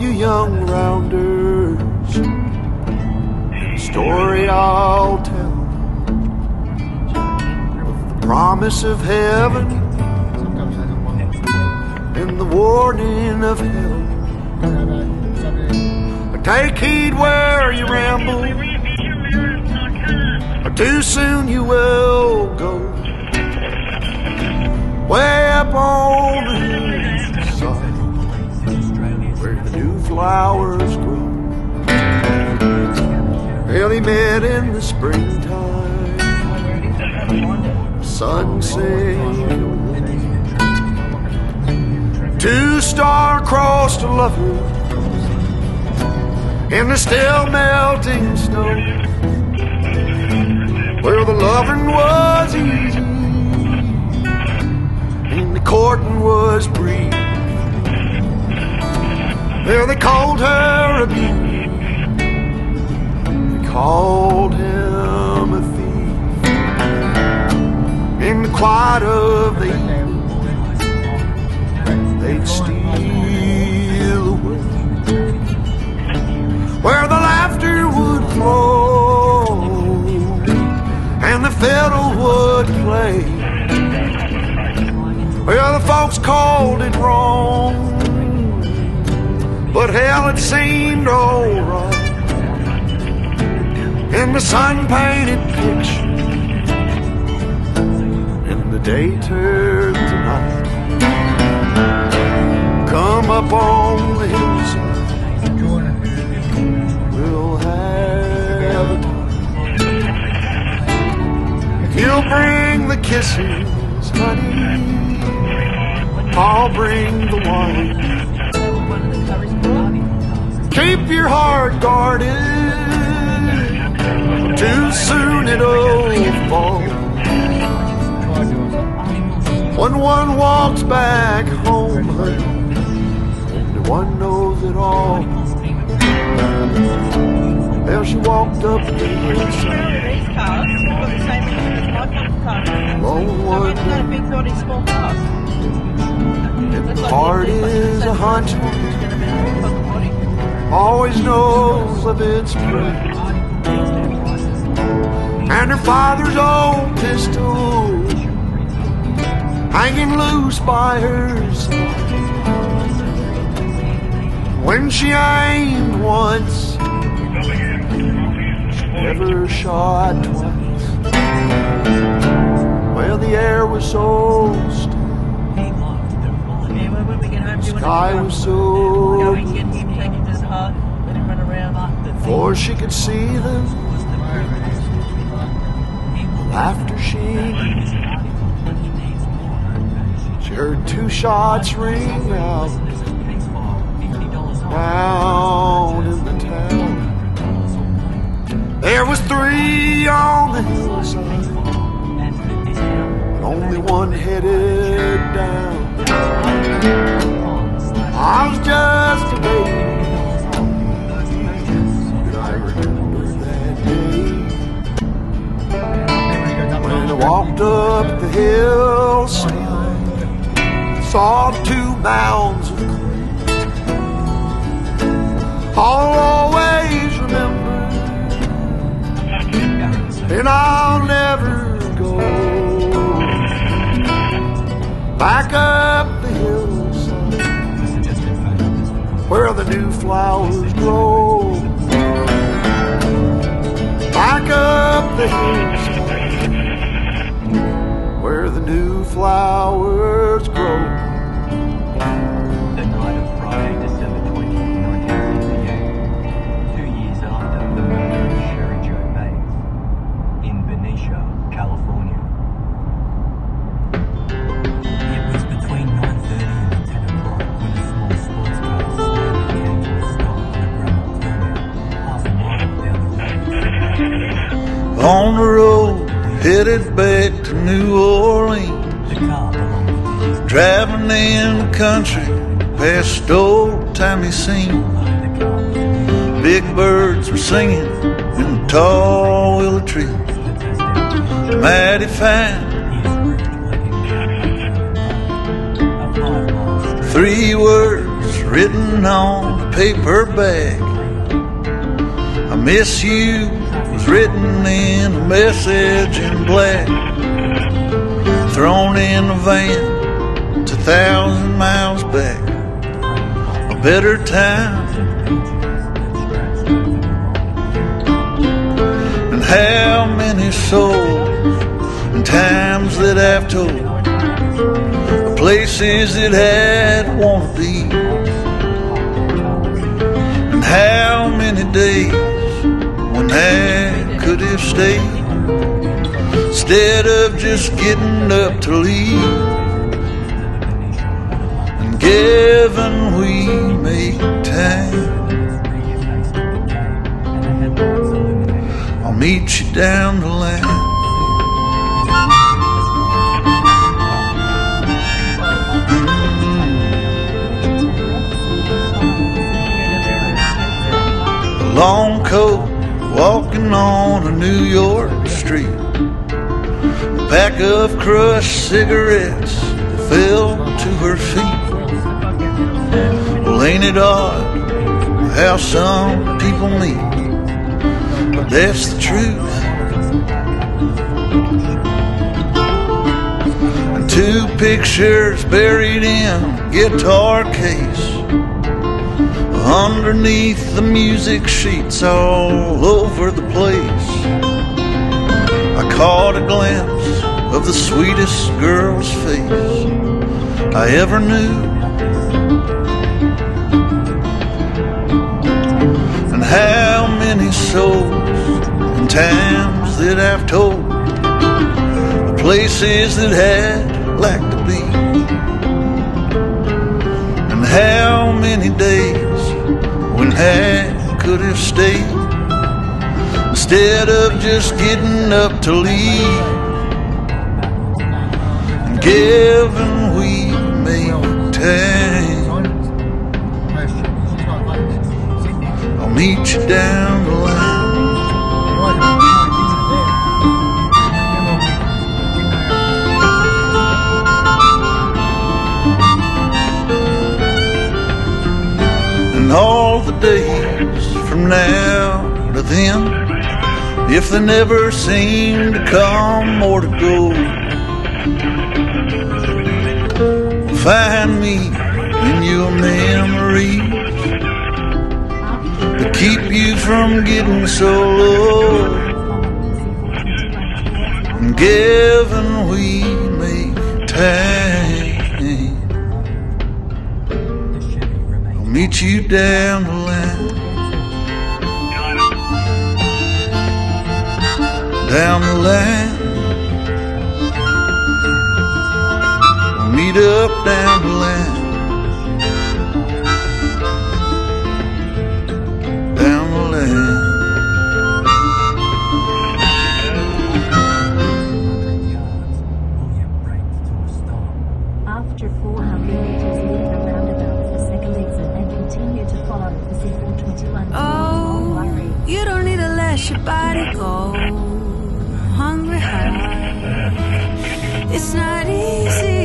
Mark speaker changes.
Speaker 1: you young rounders, and a story I'll tell of the promise of heaven and the warning of hell. But take heed where you ramble, or too soon you will go. Way up on the hillside where the new flowers grow. Well, he met in the springtime, sun sings, two star-crossed lovers in the still melting snow, where the loving was easy and the courting was brief. There they called her a beauty, they called him a thief. In the quiet of the evening, they'd steal away, where the laughter would flow and the fiddle would play. Well, the folks called it wrong, but hell, it seemed alright. In the sun-painted picture, and the day turned to night. Come up on the hillside, we'll have a time. He'll bring the kisses, honey, I'll bring the wine. Keep your heart guarded, too soon it'll fall. When one walks back home, honey, only one knows it all. Well, she walked up the hillside, lone one, and the heart is a hunter, always knows of its prey. And her father's old pistol hanging loose by her side. When she aimed once, she never shot twice. Well, the air was so still, the sky was so blue, for she could see them, the laughter she heard two shots ring out down in the town. There was three on the hillside, but only one headed down. I was just a baby, and I remember that day when I walked up the hillside, saw two mounds of clay. I'll always remember, and I'll never go back up the hillside where the new flowers grow. Back up the hillside where the new flowers grow.
Speaker 2: The night of Friday, December 20, 1968, 2 years after the murder of Sherry Jo Bates in Benicia, California. It was between 9:30 and 10 o'clock when a small sports car slowly came to a stop on a gravel turnout half a mile down the road.
Speaker 1: On the road, headed back to New Orleans,
Speaker 2: The car belonged to Jesus.
Speaker 1: driving in the country past old timey scene. Big birds were singing in the tall willow tree. Mighty fine, 3 words written on paper bag. I miss you was written in a message in black, thrown in a van 2,000 miles back. A better time. And how many souls and times that I've told, the places that I'd want to be, and how many days when I could have stayed instead of just getting up to leave. And given we make time, I'll meet you down the line. A long coat, walking on a New York street, a pack of crushed cigarettes that fell to her feet. Well, ain't it odd how some people meet? But that's the truth. And two pictures buried in a guitar case, underneath the music sheets all over the place. I caught a glimpse of the sweetest girl's face I ever knew. And how many souls and times that I've told, the places that I'd like to be, and how many days when I could have stayed instead of just getting up to leave. And given we make time, I'll meet you down the line. And all the days from now to then, if they never seem to come or to go, find me in your memories that keep you from getting so low. And given we make time, I'll meet you down the line. Down the line, we'll meet up down the line. Down the line.
Speaker 3: After 400 meters, leave the roundabout for the second exit and continue to follow the C421 Longwarry.
Speaker 4: You don't need to let your body go hungry high. It's not easy